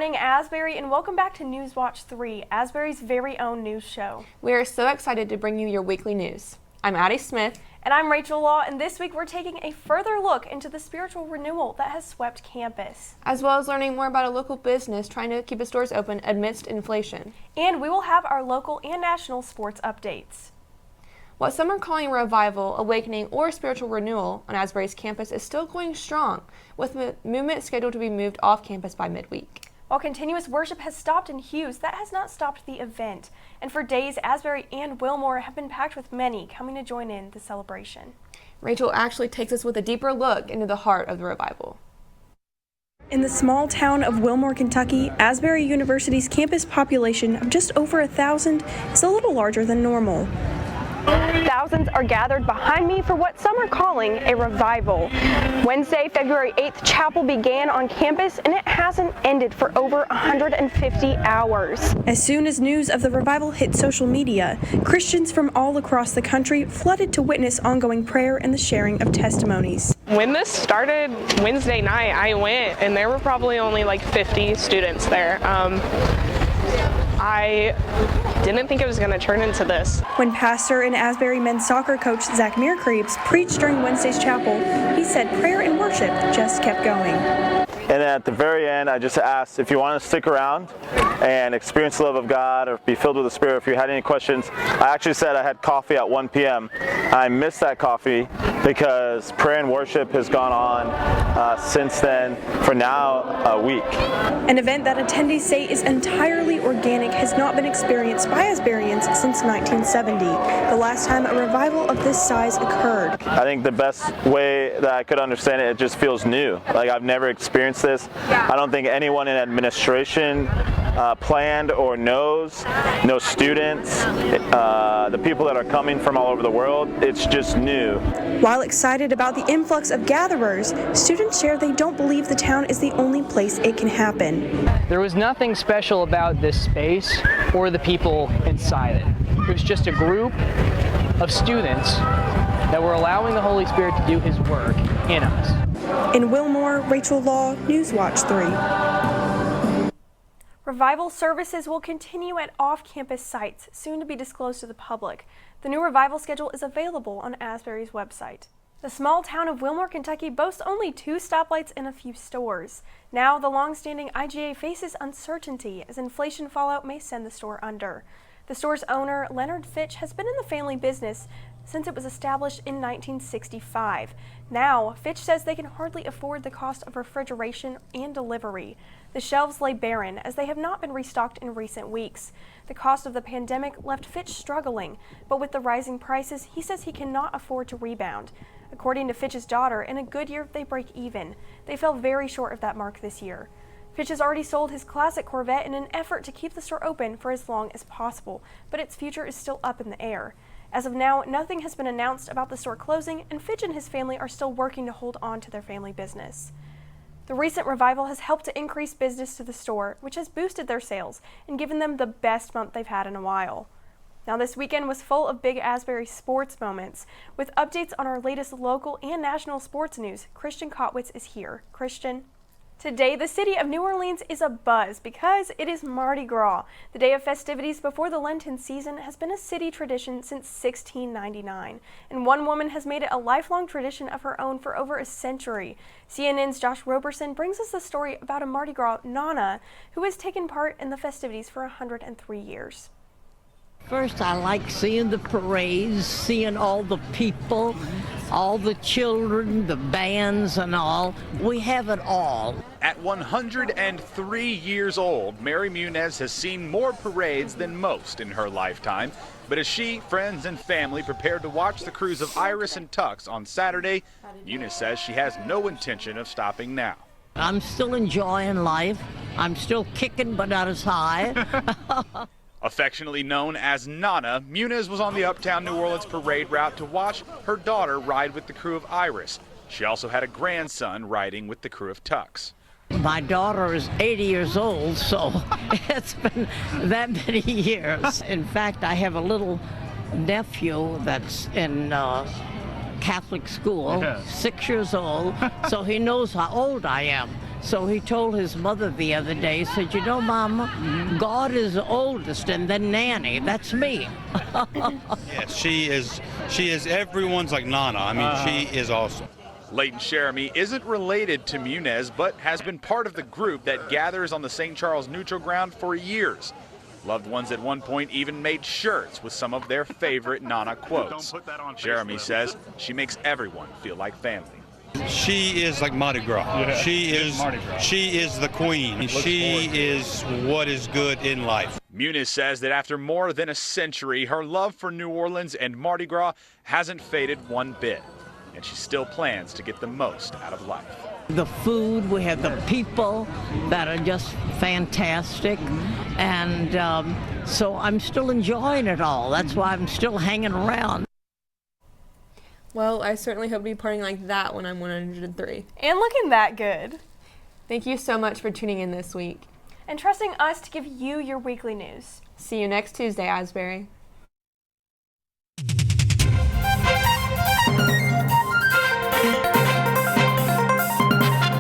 morning, Asbury, and welcome back to Newswatch3, Asbury's very own news show. We are so excited to bring you your weekly news. I'm Addie Smith. And I'm Rachel Law, and this week we're taking a further look into the spiritual renewal that has swept campus. As well as learning more about a local business trying to keep its doors open amidst inflation. And we will have our local and national sports updates. What some are calling revival, awakening, or spiritual renewal on Asbury's campus is still going strong, with movement scheduled to be moved off campus by midweek. While continuous worship has stopped in Hughes, that has not stopped the event. And for days, Asbury and Wilmore have been packed with many coming to join in the celebration. Rachel actually takes us with a deeper look into the heart of the revival. In the small town of Wilmore, Kentucky, Asbury University's campus population of just over 1,000 is a little larger than normal. Thousands are gathered behind me for what some are calling a revival. Wednesday, February 8th, chapel began on campus and it hasn't ended for over 150 hours. As soon as news of the revival hit social media, Christians from all across the country flooded to witness ongoing prayer and the sharing of testimonies. When this started Wednesday night, I went and there were probably only like 50 students there. I didn't think it was going to turn into this. When pastor and Asbury men's soccer coach Zach Mearcreeps preached during Wednesday's chapel, he said prayer and worship just kept going. And then at the very end, I just asked if you want to stick around and experience the love of God or be filled with the Spirit. If you had any questions, I actually said I had coffee at 1 p.m. I missed that coffee because prayer and worship has gone on since then, for now, a week. An event that attendees say is entirely organic has not been experienced by Asburyans since 1970, the last time a revival of this size occurred. I think the best way that I could understand it, it just feels new. Like I've never experienced this. I don't think anyone in administration planned or knows. No students, the people that are coming from all over the world. It's just new. While excited about the influx of gatherers, students share they don't believe the town is the only place it can happen. There was nothing special about this space or the people inside it. It was just a group of students that were allowing the Holy Spirit to do His work in us. In Wilmore, Rachel Law, Newswatch 3. Revival services will continue at off-campus sites, soon to be disclosed to the public. The new revival schedule is available on Asbury's website. The small town of Wilmore, Kentucky boasts only 2 stoplights and a few stores. Now, the long-standing IGA faces uncertainty as inflation fallout may send the store under. The store's owner, Leonard Fitch, has been in the family business since it was established in 1965. Now, Fitch says they can hardly afford the cost of refrigeration and delivery. The shelves lay barren as they have not been restocked in recent weeks. The cost of the pandemic left Fitch struggling, but with the rising prices, he says he cannot afford to rebound. According to Fitch's daughter, in a good year, they break even. They fell very short of that mark this year. Fitch has already sold his classic Corvette in an effort to keep the store open for as long as possible, but its future is still up in the air. As of now, nothing has been announced about the store closing, and Fitch and his family are still working to hold on to their family business. The recent revival has helped to increase business to the store, which has boosted their sales and given them the best month they've had in a while. Now, this weekend was full of big Asbury sports moments. With updates on our latest local and national sports news, Christian Kotwitz is here. Christian. Today, the city of New Orleans is abuzz because it is Mardi Gras. The day of festivities before the Lenten season has been a city tradition since 1699, and one woman has made it a lifelong tradition of her own for over a century. CNN's Josh Roberson brings us the story about a Mardi Gras Nana who has taken part in the festivities for 103 years. First, I like seeing the parades, seeing all the people, all the children, the bands and all. We have it all. At 103 years old, Mary Muniz has seen more parades than most in her lifetime. But as she, friends, and family prepared to watch the crews of Iris and Tux on Saturday, Muniz says she has no intention of stopping now. I'm still enjoying life. I'm still kicking, but not as high. Affectionately known as Nana, Muniz was on the Uptown New Orleans parade route to watch her daughter ride with the crew of Iris. She also had a grandson riding with the crew of Tux. My daughter is 80 years old, so it's been that many years. In fact, I have a little nephew that's in Catholic school, 6 years old, so he knows how old I am. So he told his mother the other day, said, you know, Mama, God is the oldest, and then Nanny, that's me. Yes, she is everyone's like Nana. I mean, she is awesome. Leighton Cherami isn't related to Munez, but has been part of the group that gathers on the St. Charles Neutral Ground for years. Loved ones at one point even made shirts with some of their favorite Nana quotes. Cherami says she makes everyone feel like family. She is like Mardi Gras. Yeah, she is the queen. She is what is good in life. Munez says that after more than a century, her love for New Orleans and Mardi Gras hasn't faded one bit, and she still plans to get the most out of life. The food, we have the people that are just fantastic, and so I'm still enjoying it all. That's why I'm still hanging around. Well, I certainly hope to be partying like that when I'm 103. And looking that good. Thank you so much for tuning in this week. And trusting us to give you your weekly news. See you next Tuesday, Asbury.